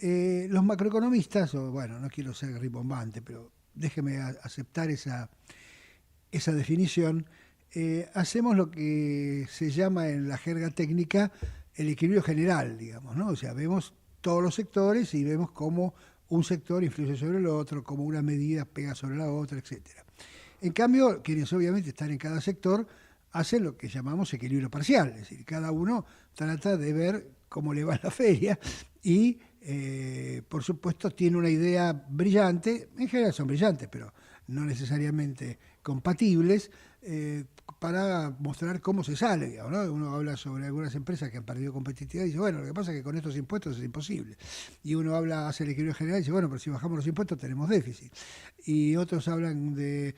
Los macroeconomistas, o bueno, no quiero ser rimbombante, pero déjeme aceptar esa definición, hacemos lo que se llama en la jerga técnica el equilibrio general, digamos, ¿no? O sea, vemos todos los sectores y vemos cómo un sector influye sobre el otro, cómo una medida pega sobre la otra, etcétera. En cambio, quienes obviamente están en cada sector hacen lo que llamamos equilibrio parcial, es decir, cada uno trata de ver cómo le va a la feria y, por supuesto, tiene una idea brillante, en general son brillantes, pero no necesariamente compatibles, para mostrar cómo se sale, digamos, ¿no? Uno habla sobre algunas empresas que han perdido competitividad y dice, bueno, lo que pasa es que con estos impuestos es imposible. Y uno habla, hace el equilibrio general y dice, bueno, pero si bajamos los impuestos tenemos déficit. Y otros hablan de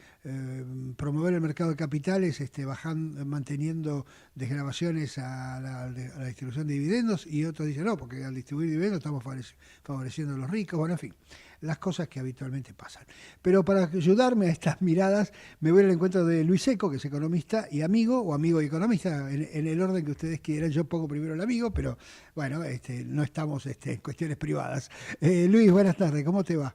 promover el mercado de capitales, bajando, manteniendo desgravaciones a la distribución de dividendos, y otros dicen, no, porque al distribuir dividendos estamos favoreciendo a los ricos, bueno, en fin, las cosas que habitualmente pasan. Pero para ayudarme a estas miradas, me voy al encuentro de Luis Seco, que es economista y amigo, o amigo y economista, en el orden que ustedes quieran. Yo pongo primero el amigo, pero bueno, no estamos en cuestiones privadas. Luis, buenas tardes, ¿cómo te va?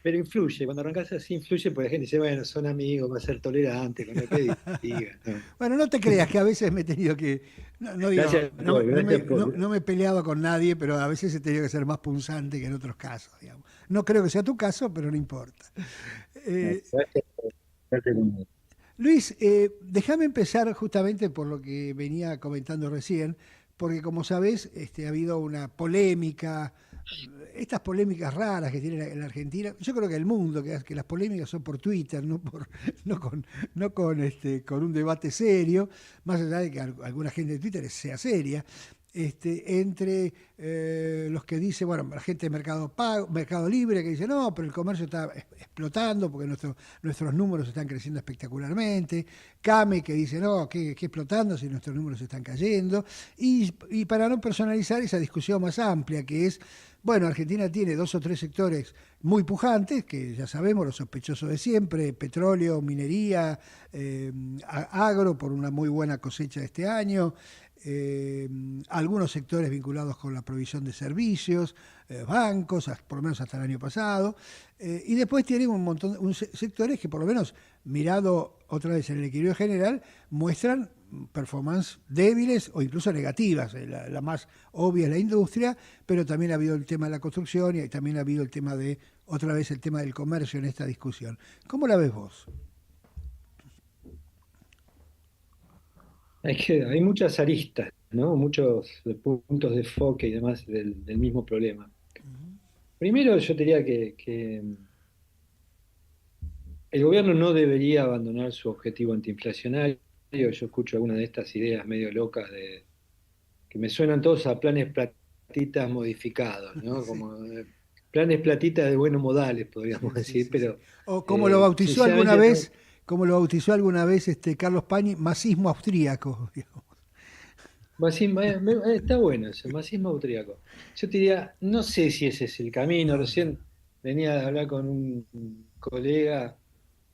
Pero influye, cuando arrancas así influye porque la gente dice, bueno, son amigos, va a ser tolerante con lo que diga. No. Bueno, no te creas que a veces me he tenido que, no digo, Gracias por, gracias por. no me he peleado con nadie, pero a veces he tenido que ser más punzante que en otros casos, digamos. No creo que sea tu caso, pero no importa. Eh, Gracias por verte conmigo. Luis, déjame empezar justamente por lo que venía comentando recién, porque como sabés, ha habido una polémica, estas polémicas raras que tiene la Argentina, yo creo que el mundo, que las polémicas son por Twitter, no con, con un debate serio, más allá de que alguna gente de Twitter sea seria, entre los que dicen, bueno, la gente de Mercado Pago, Mercado Libre, que dice, no, pero el comercio está explotando porque nuestros números están creciendo espectacularmente, Came, que dice, no, que explotando si nuestros números están cayendo, y para no personalizar esa discusión más amplia, que es, bueno, Argentina tiene dos o tres sectores muy pujantes, que ya sabemos, los sospechosos de siempre, petróleo, minería, agro, por una muy buena cosecha de este año, eh, algunos sectores vinculados con la provisión de servicios, bancos, por lo menos hasta el año pasado, y después tienen un montón sectores que por lo menos mirado otra vez en el equilibrio general muestran performance débiles o incluso negativas. La más obvia es la industria, pero también ha habido el tema de la construcción y también ha habido el tema de, otra vez, el tema del comercio en esta discusión. ¿Cómo la ves vos? Hay muchas aristas, ¿no? Muchos puntos de enfoque y demás del mismo problema. Primero, yo diría que el gobierno no debería abandonar su objetivo antiinflacionario. Yo escucho algunas de estas ideas medio locas que me suenan todos a planes platitas modificados, ¿no? Sí, Como planes platitas de buenos modales, podríamos sí, sí, decir, sí, sí. pero O sinceramente no. como lo bautizó alguna vez Carlos Pañi, masismo austríaco. Digamos. Está bueno eso, marxismo austríaco. Yo te diría, no sé si ese es el camino. No, no. Recién venía a hablar con un colega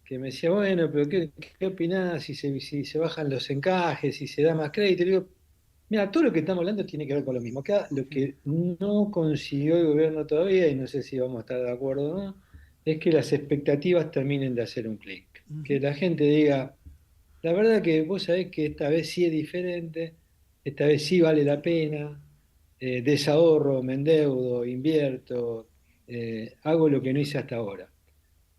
que me decía, bueno, pero ¿qué opinás si se bajan los encajes, si se da más crédito? Y le digo, mira, todo lo que estamos hablando tiene que ver con lo mismo. Acá lo que no consiguió el gobierno todavía, y no sé si vamos a estar de acuerdo o no, es que las expectativas terminen de hacer un clic. Que Ujú. la gente diga, la verdad que vos sabés que esta vez sí es diferente, esta vez sí vale la pena, desahorro, me endeudo, invierto, hago lo que no hice hasta ahora.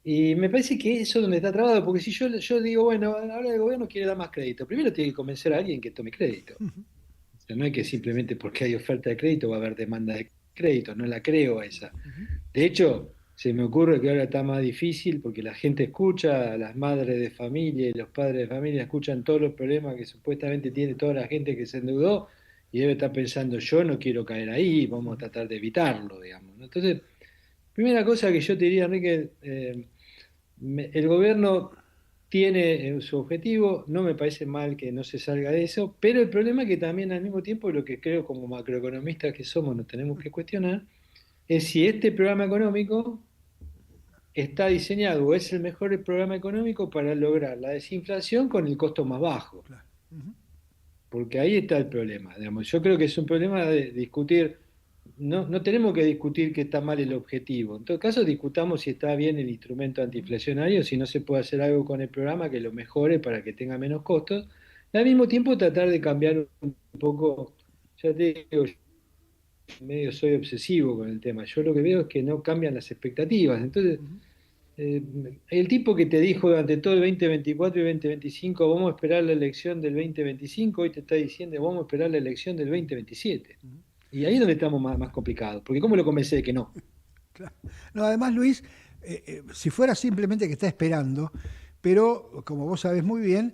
Y me parece que eso es donde está trabado, porque si yo digo, bueno, ahora el gobierno quiere dar más crédito, primero tiene que convencer a alguien que tome crédito. O sea, no es que simplemente porque hay oferta de crédito va a haber demanda de crédito, no la creo esa. De hecho, se me ocurre que ahora está más difícil porque la gente escucha, las madres de familia y los padres de familia escuchan todos los problemas que supuestamente tiene toda la gente que se endeudó y debe estar pensando, yo no quiero caer ahí, vamos a tratar de evitarlo, digamos, ¿no? Entonces, primera cosa que yo te diría, Enrique, el gobierno tiene su objetivo, no me parece mal que no se salga de eso, pero el problema es que también al mismo tiempo lo que creo como macroeconomistas que somos nos tenemos que cuestionar es si este programa económico está diseñado o es el mejor programa económico para lograr la desinflación con el costo más bajo. Claro. Ujú. porque ahí está el problema. Digamos. Yo creo que es un problema de discutir, no tenemos que discutir que está mal el objetivo. En todo caso, discutamos si está bien el instrumento antiinflacionario, si no se puede hacer algo con el programa que lo mejore para que tenga menos costos. Y al mismo tiempo tratar de cambiar un poco, ya te digo, medio soy obsesivo con el tema. Yo lo que veo es que no cambian las expectativas. Entonces, eh, el tipo que te dijo durante todo el 2024 y 2025, vamos a esperar la elección del 2025, hoy te está diciendo, vamos a esperar la elección del 2027. Y ahí es donde estamos más complicados, porque ¿cómo lo convencé de que no? Claro. No, además, Luis, si fuera simplemente que está esperando, pero como vos sabés muy bien,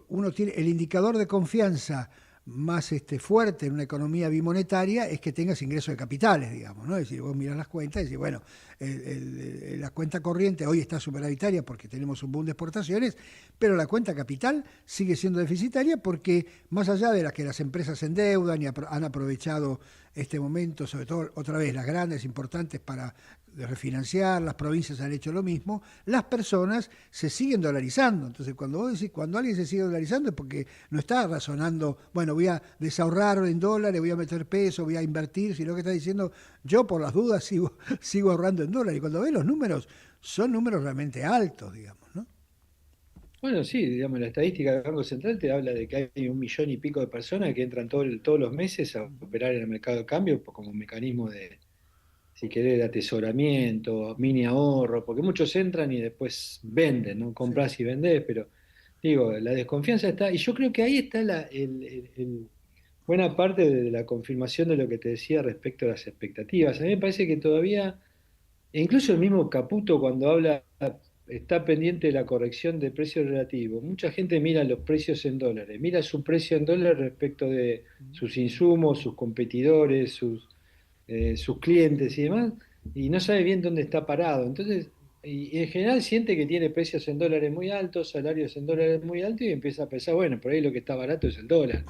uno tiene el indicador de confianza más fuerte en una economía bimonetaria es que tengas ingresos de capitales, digamos, ¿no? Es decir, vos mirás las cuentas y decís, bueno, la cuenta corriente hoy está superavitaria porque tenemos un boom de exportaciones, pero la cuenta capital sigue siendo deficitaria porque más allá de las que las empresas se endeudan y han aprovechado este momento, sobre todo otra vez las grandes, importantes para refinanciar, las provincias han hecho lo mismo, las personas se siguen dolarizando. Entonces, cuando vos decís, cuando alguien se sigue dolarizando es porque no está razonando, bueno, voy a desahorrar en dólares, voy a meter pesos, voy a invertir, sino que está diciendo, yo por las dudas sigo ahorrando en dólares. Y cuando ves los números, son números realmente altos, digamos, ¿no? Bueno, sí, digamos, la estadística del Banco Central te habla de que hay 1 millón y pico de personas que entran todos los meses a operar en el mercado de cambio como un mecanismo de, si querés, de atesoramiento, mini ahorro, porque muchos entran y después venden, ¿no? Sí. Compras y vendés, pero digo, la desconfianza está, y yo creo que ahí está buena parte de la confirmación de lo que te decía respecto a las expectativas. A mí me parece que todavía, e incluso el mismo Caputo cuando habla, está pendiente de la corrección de precios relativos. Mucha gente mira los precios en dólares, mira su precio en dólares respecto de sus insumos, sus competidores, sus clientes y demás, y no sabe bien dónde está parado. Entonces, y en general siente que tiene precios en dólares muy altos, salarios en dólares muy altos, y empieza a pensar, bueno, por ahí lo que está barato es el dólar.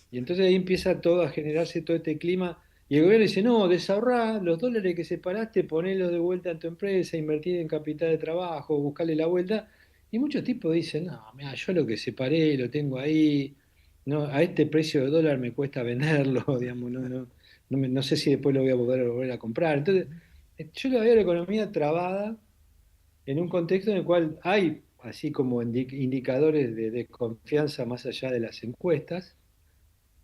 Y entonces ahí empieza todo a generarse todo este clima. Y el gobierno dice, no, desahorrá los dólares que separaste, ponelos de vuelta en tu empresa, invertir en capital de trabajo, buscarle la vuelta. Y muchos tipos dicen, no, mira, yo lo que separé lo tengo ahí, no, a este precio de dólar me cuesta venderlo, digamos, no sé si después lo voy a volver a comprar. Entonces, yo la veo la economía trabada en un contexto en el cual hay, así como indicadores de confianza más allá de las encuestas,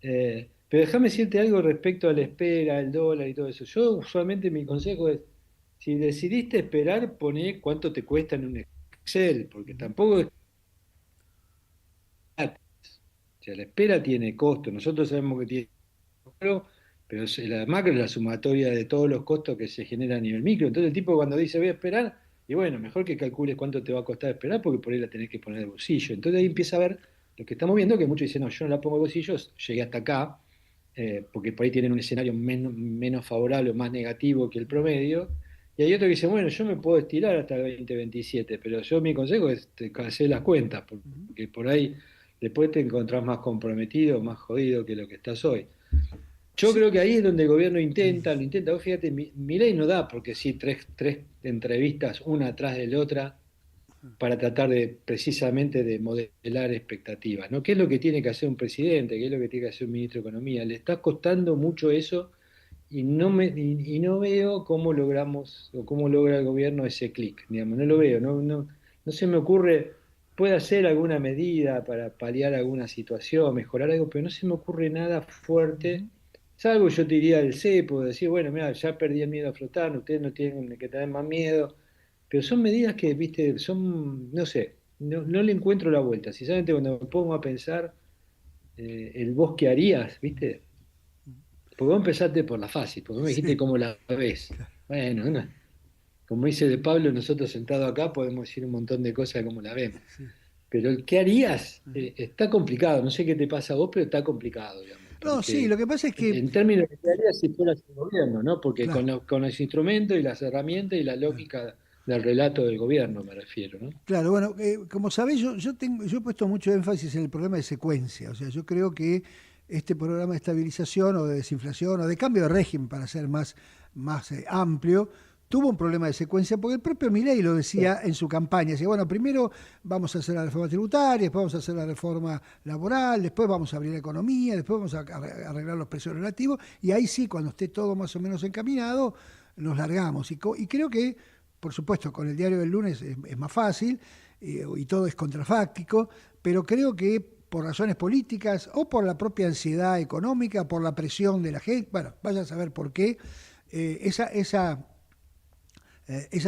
pero déjame decirte algo respecto a la espera, el dólar y todo eso. Yo usualmente mi consejo es, si decidiste esperar, poné cuánto te cuesta en un Excel, porque tampoco es gratis. O sea, la espera tiene costo. Nosotros sabemos que tiene macro, pero la macro es la sumatoria de todos los costos que se generan a nivel micro. Entonces el tipo cuando dice voy a esperar, y bueno, mejor que calcules cuánto te va a costar esperar, porque por ahí la tenés que poner de bolsillo. Entonces ahí empieza a ver lo que estamos viendo, que muchos dicen, no, yo no la pongo de bolsillo, llegué hasta acá, porque por ahí tienen un escenario menos favorable o más negativo que el promedio. Y hay otros que dicen, bueno, yo me puedo estirar hasta el 2027, pero yo mi consejo es hacer las cuentas, porque por ahí después te encontrás más comprometido, más jodido que lo que estás hoy. Yo Sí, creo que ahí es donde el gobierno lo intenta. Vos fíjate, mi ley no da, porque sí, tres entrevistas, una atrás de la otra, para tratar de precisamente de modelar expectativas, ¿no? ¿Qué es lo que tiene que hacer un presidente? ¿Qué es lo que tiene que hacer un ministro de Economía? Le está costando mucho eso y no veo cómo logramos o cómo logra el gobierno ese clic, digamos, no lo veo, no se me ocurre, puede hacer alguna medida para paliar alguna situación, mejorar algo, pero no se me ocurre nada fuerte, salvo yo te diría el cepo, decir, bueno, mira, ya perdí el miedo a flotar, ustedes no tienen que tener más miedo, pero son medidas que, viste, son, no sé, no le encuentro la vuelta, sinceramente cuando me pongo a pensar el vos que harías, viste, porque vos empezaste por la fácil, porque vos me dijiste sí, cómo la ves. Bueno, como dice de Pablo, nosotros sentados acá podemos decir un montón de cosas de cómo la vemos. sí. Pero el qué harías está complicado. No sé qué te pasa a vos, pero está complicado, digamos. No, sí, lo Porque que pasa es que, en términos de qué harías si fueras el gobierno, ¿no? Porque claro, con los instrumentos y las herramientas y la claro. lógica del relato del gobierno, me refiero, ¿no? Claro, bueno, como sabéis, yo he puesto mucho énfasis en el problema de secuencia. O sea, yo creo que este programa de estabilización o de desinflación o de cambio de régimen, para ser más amplio, tuvo un problema de secuencia, porque el propio Milei lo decía en su campaña, decía, bueno, primero vamos a hacer la reforma tributaria, después vamos a hacer la reforma laboral, después vamos a abrir la economía, después vamos a arreglar los precios relativos, y ahí sí, cuando esté todo más o menos encaminado, nos largamos. Y creo que, por supuesto, con el diario del lunes es más fácil, y todo es contrafáctico, pero creo que por razones políticas o por la propia ansiedad económica, por la presión de la gente, bueno, vaya a saber por qué, esa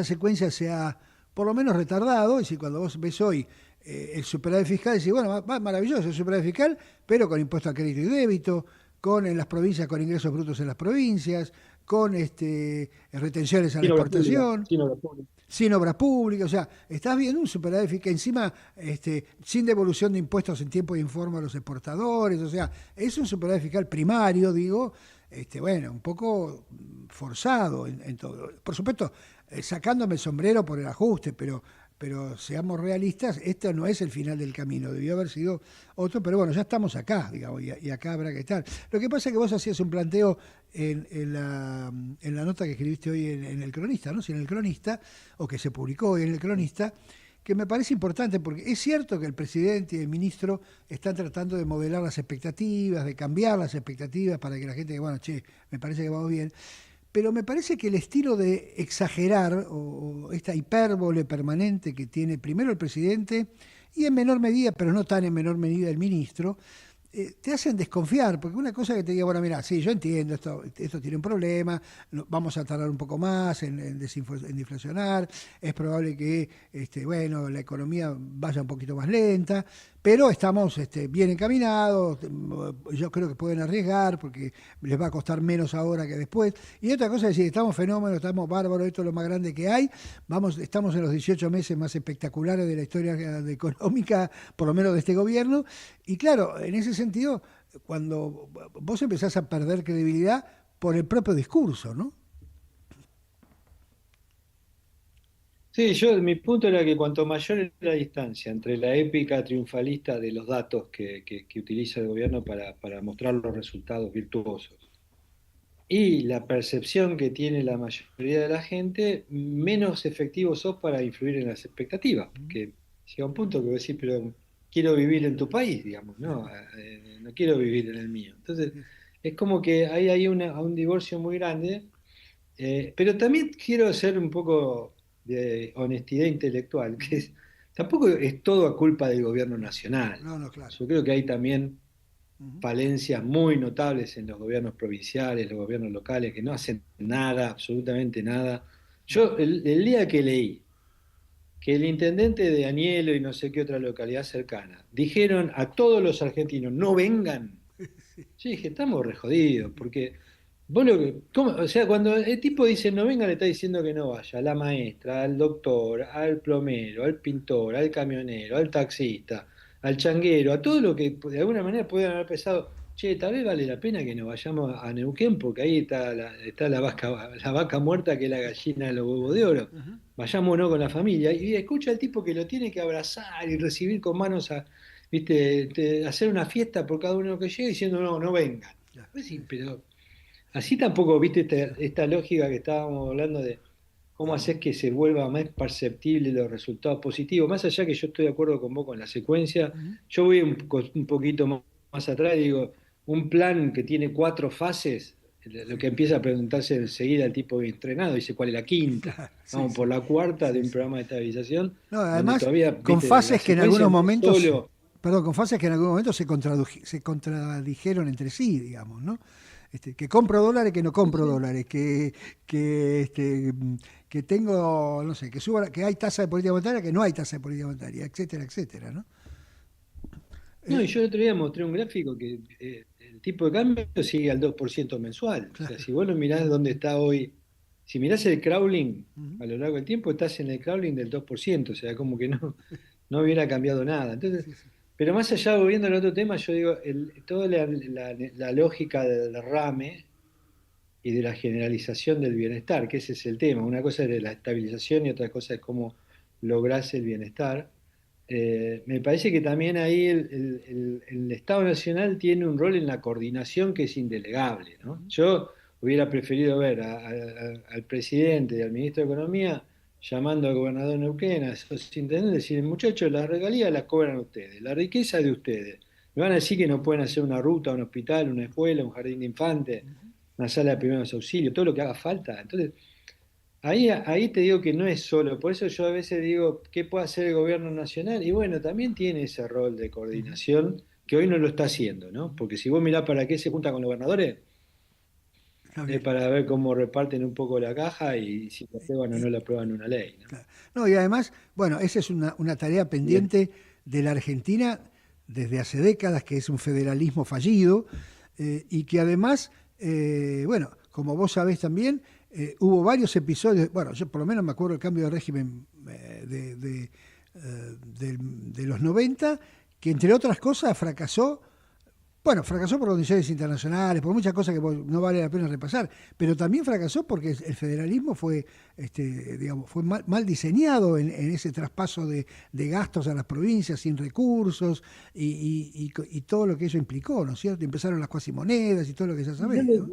secuencia se ha por lo menos retardado. Es decir, cuando vos ves hoy el superávit fiscal, decís, bueno, va maravilloso el superávit fiscal, pero con impuesto a crédito y débito, con en las provincias, con ingresos brutos en las provincias, con retenciones a la Sin obra pública, exportación, sin obra pública. sin obras públicas. O sea, estás viendo un superávit fiscal encima, sin devolución de impuestos en tiempo y en forma a los exportadores. O sea, es un superávit fiscal primario, digo, bueno, un poco forzado en todo. Por supuesto, sacándome el sombrero por el ajuste, pero seamos realistas, esto no es el final del camino, debió haber sido otro, pero bueno, ya estamos acá, digamos, y acá habrá que estar. Lo que pasa es que vos hacías un planteo en la nota que escribiste hoy en El Cronista, ¿no? Sí, en El Cronista, o que se publicó hoy en El Cronista, que me parece importante, porque es cierto que el presidente y el ministro están tratando de modelar las expectativas, de cambiar las expectativas para que la gente diga, bueno, che, me parece que vamos bien, pero me parece que el estilo de exagerar o esta hipérbole permanente que tiene primero el presidente y en menor medida, pero no tan en menor medida el ministro, te hacen desconfiar, porque una cosa que te diga, bueno, mira, sí, yo entiendo, esto tiene un problema, vamos a tardar un poco más en deflacionar, es probable que bueno, la economía vaya un poquito más lenta, pero estamos bien encaminados, yo creo que pueden arriesgar porque les va a costar menos ahora que después. Y otra cosa es decir, estamos fenómenos, estamos bárbaros, esto es lo más grande que hay, estamos en los 18 meses más espectaculares de la historia económica, por lo menos de este gobierno, y claro, en ese sentido, cuando vos empezás a perder credibilidad por el propio discurso, ¿no? Sí, mi punto era que cuanto mayor es la distancia entre la épica triunfalista de los datos que utiliza el gobierno para mostrar los resultados virtuosos y la percepción que tiene la mayoría de la gente, menos efectivo sos para influir en las expectativas, porque llega un punto que vos decís, pero quiero vivir en tu país, digamos, no, no quiero vivir en el mío. Entonces, es como que ahí hay un divorcio muy grande, pero también quiero hacer un poco de honestidad intelectual, tampoco es todo a culpa del gobierno nacional. No, no, claro. Yo creo que hay también Ujú. falencias muy notables en los gobiernos provinciales, los gobiernos locales, que no hacen nada, absolutamente nada. Yo, el día que leí que el intendente de Anielo y no sé qué otra localidad cercana dijeron a todos los argentinos, no vengan, yo dije, estamos re jodidos, porque vos o sea, cuando el tipo dice no venga, le está diciendo que no vaya a la maestra, al doctor, al plomero, al pintor, al camionero, al taxista, al changuero, a todo lo que de alguna manera puedan haber pensado, che, tal vez vale la pena que nos vayamos a Neuquén, porque ahí está la vaca muerta que es la gallina de los huevos de oro. Ujú. Vayámonos con la familia. Y escucha al tipo que lo tiene que abrazar y recibir con manos viste, hacer una fiesta por cada uno que llegue diciendo no, no vengan. Ya, Pues sí, sí, pero así tampoco, viste, esta lógica que estábamos hablando de cómo hacer que se vuelva más perceptible los resultados positivos. Más allá que yo estoy de acuerdo con vos con la secuencia, ujú. yo voy un poquito más atrás y digo, un plan que tiene 4 fases, lo Sí, que empieza a preguntarse enseguida el tipo entrenado, dice cuál es la quinta. claro, sí, Vamos por sí, la cuarta de sí, un sí. programa de estabilización, No, donde además, todavía, con viste, la fases que en secuencia algunos no es momentos, solo. perdón, con fases que en algún momento se contradijeron entre sí, digamos, ¿no? Que compro dólares, que no Sí, compro sí. dólares, que, que tengo, no sé, que suba, que hay tasa de política monetaria, que no hay tasa de política monetaria, etcétera, etcétera, ¿no? No, Eh, y yo el otro día mostré un gráfico que el tipo de cambio sigue al 2% mensual. O sea, claro. si vos lo mirás dónde está hoy, si mirás el crawling Ujú. a lo largo del tiempo, estás en el crawling del 2%. O sea, como que no hubiera cambiado nada. Entonces, Sí, sí. pero más allá, volviendo al otro tema, yo digo, toda la lógica del derrame y de la generalización del bienestar, que ese es el tema. Una cosa es la estabilización y otra cosa es cómo lográs el bienestar. Me parece que también ahí el Estado Nacional tiene un rol en la coordinación que es indelegable, ¿no? Yo hubiera preferido ver al presidente y al ministro de Economía llamando al gobernador de Neuquén, a esos intendentes, decir, muchachos, las regalías las cobran ustedes, la riqueza es de ustedes. Me van a decir que no pueden hacer una ruta, un hospital, una escuela, un jardín de infantes, una sala de primeros auxilios, todo lo que haga falta. Entonces, ahí te digo que no es solo, por eso yo a veces digo, ¿qué puede hacer el gobierno nacional? Y bueno, también tiene ese rol de Ujú, coordinación que hoy no lo está haciendo, ¿no? ujú. Porque si vos mirás para qué se junta con los gobernadores, Está es bien. para ver cómo reparten un poco la caja y si la aprueban o Eh, no la aprueban una ley, ¿no? claro. No, y además, bueno, esa es una tarea Bien. pendiente de la Argentina desde hace décadas, que es un federalismo fallido, y que además, bueno, como vos sabés también, hubo varios episodios, bueno, yo por lo menos me acuerdo del cambio de régimen de los 90, que entre otras cosas fracasó. Bueno, fracasó por condiciones internacionales, por muchas cosas que no vale la pena repasar, pero también fracasó porque el federalismo fue, digamos, fue mal diseñado en ese traspaso de gastos a las provincias sin recursos y todo lo que eso implicó, ¿no es cierto? Empezaron las cuasimonedas y todo lo que ya No, sabés, ¿no?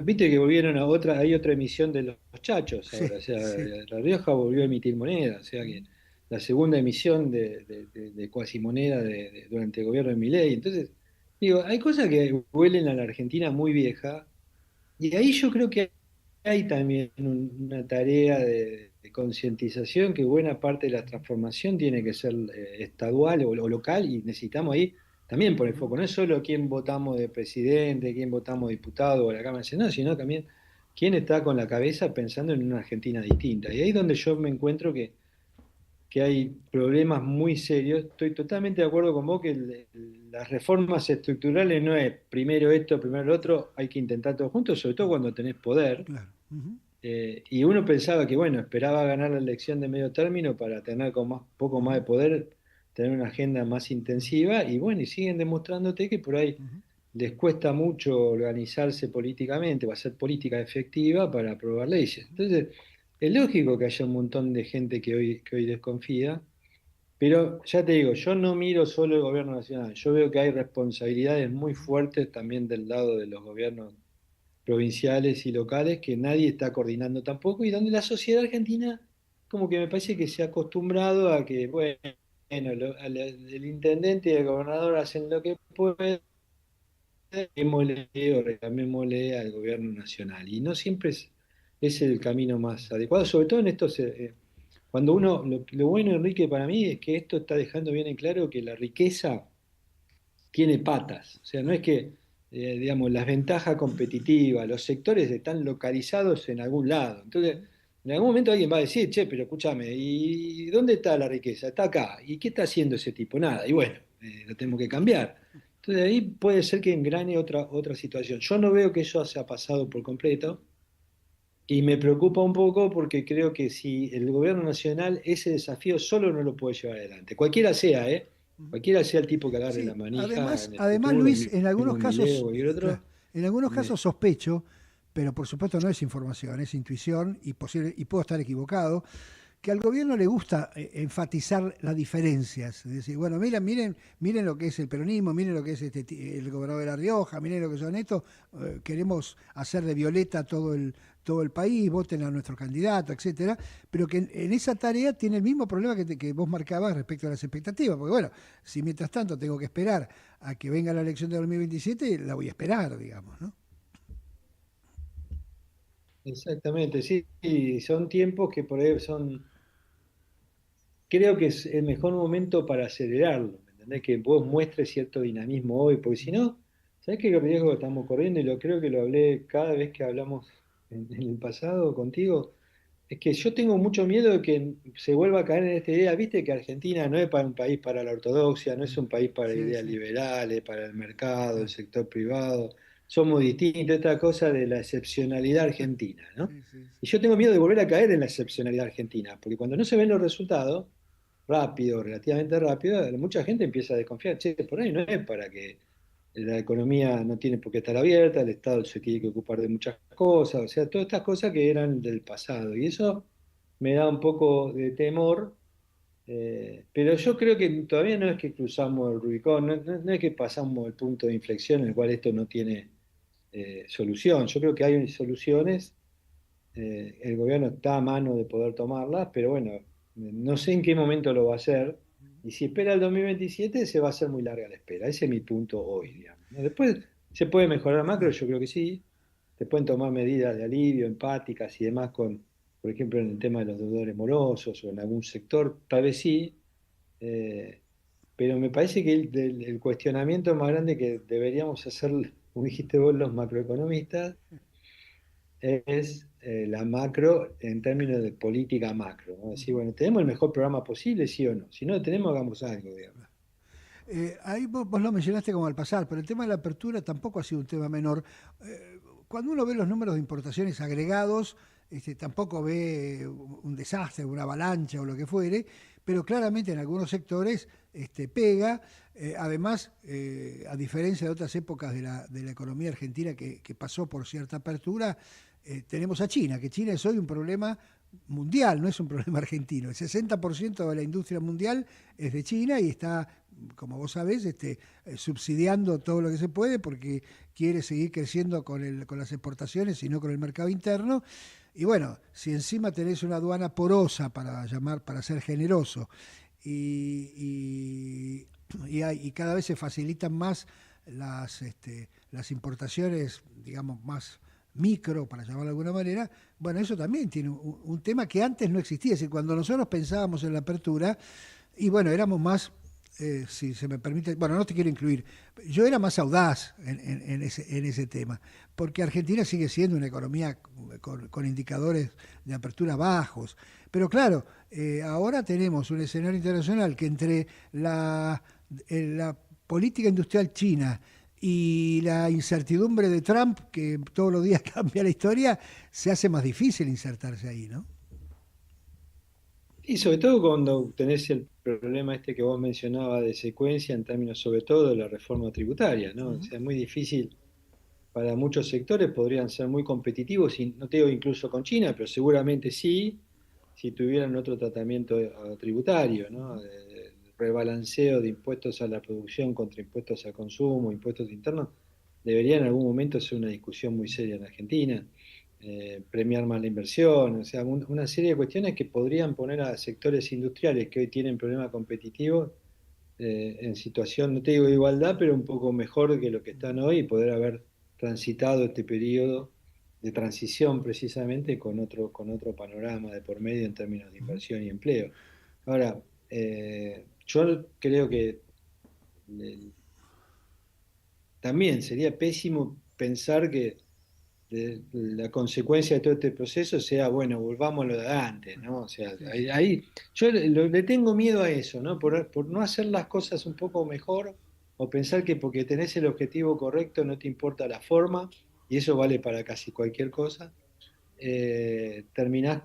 viste que volvieron a otra, hay otra emisión de los chachos Sí, ahora, o sea, sí. La Rioja volvió a emitir moneda, o sea que la segunda emisión de cuasimoneda durante el gobierno de Milei. Entonces, digo, hay cosas que huelen a la Argentina muy vieja, y ahí yo creo que hay también una tarea de concientización que buena parte de la transformación tiene que ser estadual o local y necesitamos ahí también poner Ujú. foco. No es solo quién votamos de presidente, quién votamos de diputado o a la Cámara de Senado, sino también quién está con la cabeza pensando en una Argentina distinta. Y ahí es donde yo me encuentro que hay problemas muy serios. Estoy totalmente de acuerdo con vos que las reformas estructurales no es primero esto, primero lo otro, hay que intentar todo juntos, sobre todo cuando tenés poder. Claro. Ujú. Y uno pensaba que, bueno, esperaba ganar la elección de medio término para tener con poco más Ujú. de poder, tener una agenda más Ujú. intensiva, y bueno, y siguen demostrándote que por ahí Ujú. les cuesta mucho organizarse políticamente o hacer política efectiva para aprobar leyes. Entonces, es lógico que haya un montón de gente que hoy desconfía, pero ya te digo, yo no miro solo el gobierno nacional, yo veo que hay responsabilidades muy Ujú. fuertes también del lado de los gobiernos provinciales y locales que nadie está coordinando tampoco y donde la sociedad argentina como que me parece que se ha acostumbrado a que, bueno, el intendente y el gobernador hacen lo que pueden, démosle o reclamémosle al gobierno nacional. Y no siempre es el camino más adecuado, sobre todo en estos... cuando uno, lo bueno, Enrique, para mí es que esto está dejando bien en claro que la riqueza tiene patas. O sea, no es que, digamos, las ventajas competitivas, los sectores están localizados en algún lado. Entonces, en algún momento alguien va a decir, che, pero escúchame, ¿y dónde está la riqueza? Está acá. ¿Y qué está haciendo ese tipo? Nada. Y bueno, lo tenemos que cambiar. Entonces ahí puede ser que engrane otra situación. Yo no veo que eso se ha pasado por completo y me preocupa un poco porque creo que si el gobierno nacional ese desafío solo no lo puede llevar adelante, cualquiera sea, ¿eh? Ujú. Cualquiera sea el tipo que agarre la Sí, manija además, en el además futuro, Luis, el en algunos mismo Milei o casos, cualquier claro, otro, en algunos me- casos sospecho, pero por supuesto no es información, es intuición y, y puedo estar equivocado, que al gobierno le gusta enfatizar las diferencias. Es decir, bueno, miren lo que es el peronismo, miren lo que es el gobernador de La Rioja, miren lo que son estos, queremos hacer de violeta todo el país, voten a nuestro candidato, etcétera, pero que en esa tarea tiene el mismo problema que vos marcabas respecto a las expectativas, porque bueno, si mientras tanto tengo que esperar a que venga la elección de 2027, la voy a esperar, digamos, ¿no? exactamente, sí, y son tiempos que por ahí creo que es el mejor momento para acelerarlo, ¿me entendés? Que vos muestres cierto dinamismo hoy, porque si Ujú. no, ¿sabés qué riesgo estamos corriendo? Y lo creo que lo hablé cada vez que hablamos en el pasado contigo. Es que yo tengo mucho miedo de que se vuelva a caer en esta idea, viste que Argentina no es para un país para la ortodoxia, no es un país para Sí, ideas sí, liberales, para el mercado, el claro. sector privado. Somos distintos, esta cosa de la excepcionalidad argentina, ¿no? Sí, sí, Y sí. yo tengo miedo de volver a caer en la excepcionalidad argentina, porque cuando no se ven los resultados, rápido, relativamente rápido, mucha gente empieza a desconfiar, che, por ahí no es para que la economía no tiene por qué estar abierta, el Estado se tiene que ocupar de muchas cosas, o sea, todas estas cosas que eran del pasado. Y eso me da un poco de temor, pero yo creo que todavía no es que cruzamos el Rubicón, no es que pasamos el punto de inflexión en el cual esto no tiene solución. Yo creo que hay soluciones, el gobierno está a mano de poder tomarlas, pero bueno, no sé en qué momento lo va a hacer. Y si espera el 2027, se va a hacer muy larga la espera. Ese es mi punto hoy, digamos, ¿no? Después se puede mejorar macro, yo creo que sí. Se pueden tomar medidas de alivio, empáticas y demás por ejemplo, en el tema de los deudores morosos o en algún sector, tal vez sí. eh, pero me parece que el cuestionamiento más grande que deberíamos hacer, como dijiste vos, los macroeconomistas, es la macro en términos de política macro, ¿no? Decir, bueno, ¿tenemos el mejor programa posible, sí o no? Si no lo tenemos, hagamos algo, digamos. Ahí vos lo mencionaste como al pasar, pero el tema de la apertura tampoco ha sido un tema menor. Cuando uno ve los números de importaciones agregados, tampoco ve un desastre, una avalancha o lo que fuere, pero claramente en algunos sectores pega. Además, a diferencia de otras épocas de la economía argentina que pasó por cierta apertura, tenemos a China, que China es hoy un problema mundial, no es un problema argentino. El 60% de la industria mundial es de China y está, como vos sabés, subsidiando todo lo que se puede porque quiere seguir creciendo con las exportaciones y no con el mercado interno. Y bueno, si encima tenés una aduana porosa para ser generoso, y cada vez se facilitan más las importaciones, digamos, más micro, para llamarlo de alguna manera, bueno, eso también tiene un tema que antes no existía. Es decir, cuando nosotros pensábamos en la apertura, y bueno, éramos más, si se me permite, bueno, no te quiero incluir, yo era más audaz en ese tema, porque Argentina sigue siendo una economía con indicadores de apertura bajos, pero claro, ahora tenemos un escenario internacional que entre la política industrial china y la incertidumbre de Trump, que todos los días cambia la historia, se hace más difícil insertarse ahí, ¿no? Y sobre todo cuando tenés el problema este que vos mencionabas de secuencia en términos sobre todo de la reforma tributaria, ¿no? O Ujú, sea, es muy difícil para muchos sectores, podrían ser muy competitivos, y no te digo incluso con China, pero seguramente sí, si tuvieran otro tratamiento tributario, ¿no? ujú, De rebalanceo de impuestos a la producción contra impuestos al consumo, impuestos internos, debería en algún momento ser una discusión muy seria en Argentina. Premiar más la inversión, o sea, una serie de cuestiones que podrían poner a sectores industriales que hoy tienen problemas competitivos en situación, no te digo de igualdad, pero un poco mejor que lo que están hoy y poder haber transitado este periodo de transición precisamente con otro panorama de por medio en términos de ujú, inversión y empleo. Ahora, yo creo que eh, también sería pésimo pensar que la consecuencia de todo este proceso sea, bueno, volvamos a lo de antes, ¿no? O sea, sí, sí. yo le tengo miedo a eso, ¿no? Por no hacer las cosas un poco mejor o pensar que porque tenés el objetivo correcto no te importa la forma, y eso vale para casi cualquier cosa, terminás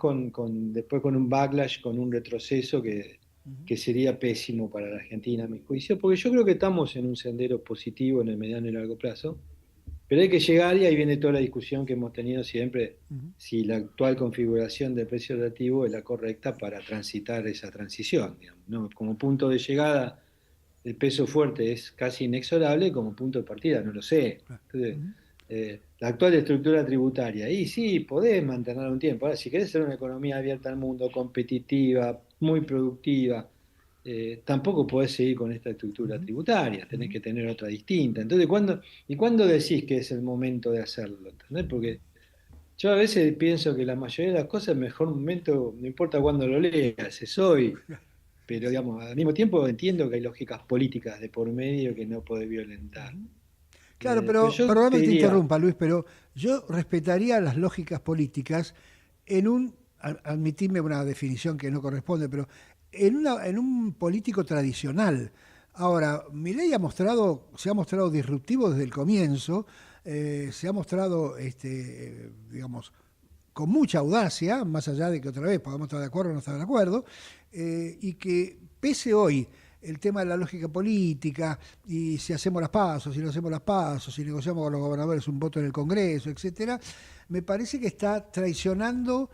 después con un backlash, con un retroceso Ujú, que sería pésimo para la Argentina, a mi juicio, porque yo creo que estamos en un sendero positivo en el mediano y largo plazo, pero hay que llegar, y ahí viene toda la discusión que hemos tenido siempre, ujú, si la actual configuración del precio relativo es la correcta para transitar esa transición, digamos, ¿no? Como punto de llegada, el peso fuerte es casi inexorable, como punto de partida, no lo sé. claro, Entonces, ujú, la actual estructura tributaria, y sí, podés mantenerla un tiempo. Ahora, si querés ser una economía abierta al mundo, competitiva, muy productiva, tampoco podés seguir con esta estructura ujú, tributaria, tenés ujú. que tener otra distinta. Entonces, ¿cuándo decís que es el momento de hacerlo? ¿Entendés? Porque yo a veces pienso que la mayoría de las cosas, el mejor momento, no importa cuándo lo leas, es hoy. Pero, Sí. digamos, al mismo tiempo entiendo que hay lógicas políticas de por medio que no podés violentar. Claro, Pero pero yo te perdóname que te diría, interrumpa, Luis, pero yo respetaría las lógicas políticas admitidme una definición que no corresponde, pero en un político tradicional. Ahora, Milei se ha mostrado disruptivo desde el comienzo, se ha mostrado, digamos, con mucha audacia, más allá de que otra vez podamos estar de acuerdo o no estar de acuerdo, y que pese hoy el tema de la lógica política, y si hacemos las pasos, si no hacemos las pasos, si negociamos con los gobernadores un voto en el Congreso, etcétera, me parece que está traicionando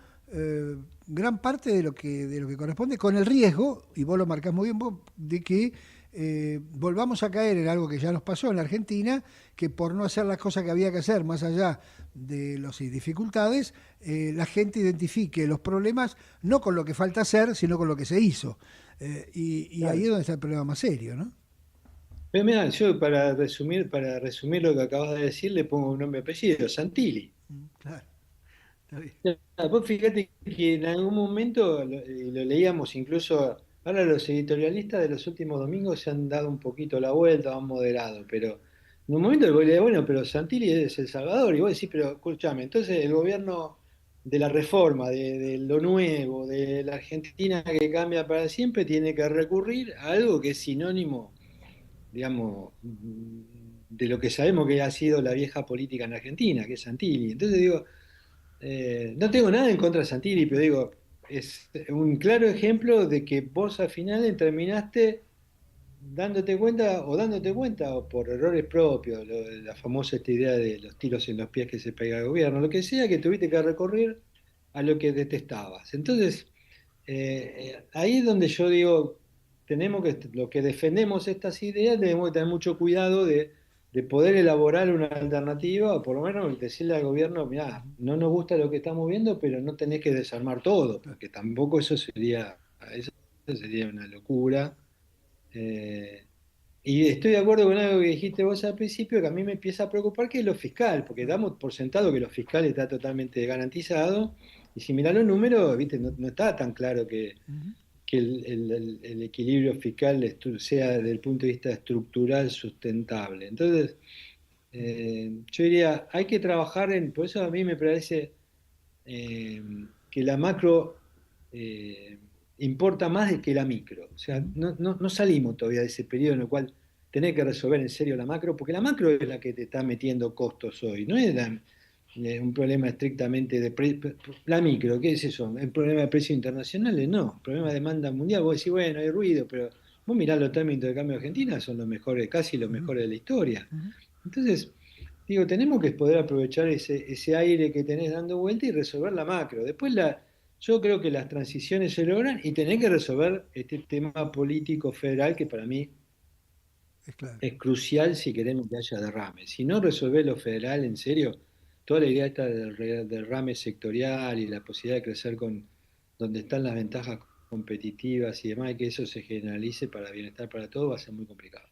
gran parte de lo que corresponde, con el riesgo, y vos lo marcás muy bien vos, de que volvamos a caer en algo que ya nos pasó en la Argentina, que por no hacer las cosas que había que hacer, más allá de las dificultades, la gente identifique los problemas no con lo que falta hacer, sino con lo que se hizo. Y ahí Claro. es donde está el problema más serio, ¿no? Pero mira, yo para resumir lo que acabas de decir, le pongo un nombre y apellido, Santilli. Claro, está bien. Ya, vos fíjate que en algún momento, y lo leíamos incluso, ahora los editorialistas de los últimos domingos se han dado un poquito la vuelta, han moderado, pero en un momento vos le decís, bueno, pero Santilli es El Salvador, y vos decís, pero escúchame, entonces el gobierno de la reforma, de lo nuevo, de la Argentina que cambia para siempre, tiene que recurrir a algo que es sinónimo, digamos, de lo que sabemos que ha sido la vieja política en Argentina, que es Santilli. Entonces digo, no tengo nada en contra de Santilli, pero digo, es un claro ejemplo de que vos al final terminaste dándote cuenta, o por errores propios, la famosa esta idea de los tiros en los pies que se pega el gobierno, lo que sea, que tuviste que recurrir a lo que detestabas. Entonces, ahí es donde yo digo, lo que defendemos estas ideas, tenemos que tener mucho cuidado de poder elaborar una alternativa, o por lo menos decirle al gobierno, mirá, no nos gusta lo que estamos viendo, pero no tenés que desarmar todo, porque tampoco eso sería una locura. Eh, y estoy de acuerdo con algo que dijiste vos al principio, que a mí me empieza a preocupar, que es lo fiscal, porque damos por sentado que lo fiscal está totalmente garantizado, y si mirá los números, viste, no está tan claro que el equilibrio fiscal sea desde el punto de vista estructural sustentable. Entonces, yo diría, hay que trabajar por eso a mí me parece eh, que la macro eh, importa más que la micro. O sea, no salimos todavía de ese periodo en el cual tenés que resolver en serio la macro, porque la macro es la que te está metiendo costos hoy, no es un problema estrictamente la micro, ¿qué es eso? ¿El problema de precios internacionales? No, el problema de demanda mundial, vos decís, bueno, hay ruido, pero vos mirá los términos de cambio de Argentina, son los mejores, casi los mejores de la historia. Entonces, digo, tenemos que poder aprovechar ese aire que tenés dando vuelta y resolver la macro. Después yo creo que las transiciones se logran y tenés que resolver este tema político federal que para mí Es claro. es crucial si queremos que haya derrame. Si no resolvés lo federal, en serio, toda la idea esta del derrame sectorial y la posibilidad de crecer con donde están las ventajas competitivas y demás, y que eso se generalice para bienestar para todos, va a ser muy complicado.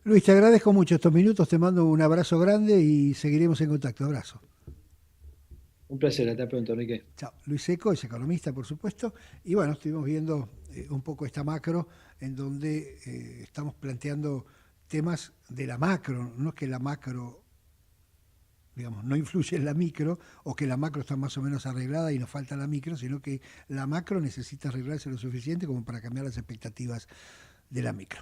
Luis, te agradezco mucho estos minutos, te mando un abrazo grande y seguiremos en contacto. Abrazo. Un placer, hasta pronto, Enrique. Chao. Luis Seco es economista, por supuesto, y bueno, estuvimos viendo un poco esta macro en donde estamos planteando temas de la macro, no es que la macro, digamos, no influye en la micro o que la macro está más o menos arreglada y nos falta la micro, sino que la macro necesita arreglarse lo suficiente como para cambiar las expectativas de la micro.